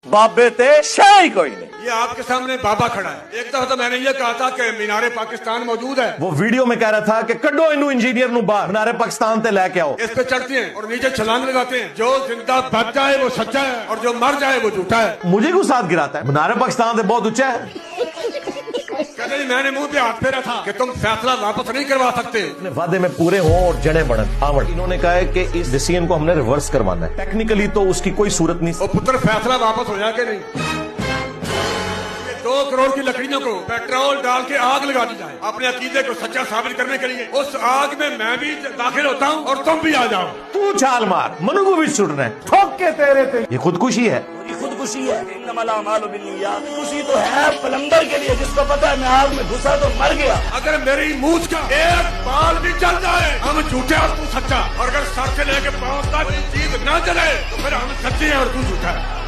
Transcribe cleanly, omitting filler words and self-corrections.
बाबे ते शाही कोई नहीं। ये आपके सामने बाबा खड़ा है। एक दफा तो मैंने ये कहा था कि मीनारे पाकिस्तान मौजूद है। वो वीडियो में कह रहा था कि कड्डो इनू इंजीनियर नु बाहर मीनारे पाकिस्तान ते लेके आओ। इस पे चढ़ते हैं और नीचे छलांग लगाते हैं। जो जिंदा बच जाए वो सच्चा है और जो मर जाए वो झूठा है। मुझे क्यों साथ गिराता है? मीनारे पाकिस्तान से बहुत ऊंचा है। कहते जी मैंने मुंह पे हाथ फेरा था कि तुम फैसला वापस नहीं करवा सकते। अपने वादे में पूरे हो और जड़ें बढ़न आवड़। इन्होंने कहा है कि इस डिसीजन को हमने रिवर्स करवाना है। टेक्निकली तो उसकी कोई सूरत नहीं। वो पुत्र फैसला वापस हो जाए कि नहीं। 2 करोड़ की लकड़ियों को पेट्रोल डाल के आग लगा दी जाए अपने अकीदे को सच्चा साबित करने के लिए। उस आग में मैं भी दाखिल होता हूँ और तुम भी आ जाओ। तू छाल मार, मनु को भी छुट रहे ठोक के तेरे पे। ये खुदकुशी है। खुदकुशी है। खुदकुशी तो है प्लम्बर के लिए जिसको पता है मैं आग में घुसा तो मर गया। अगर मेरी मूछ का एक बाल भी जल जाए हम झूठे और तू सच्चा। और अगर सर से लेके पांव तक चीज न जले तो फिर हम सच्चे हैं और तू झूठा है।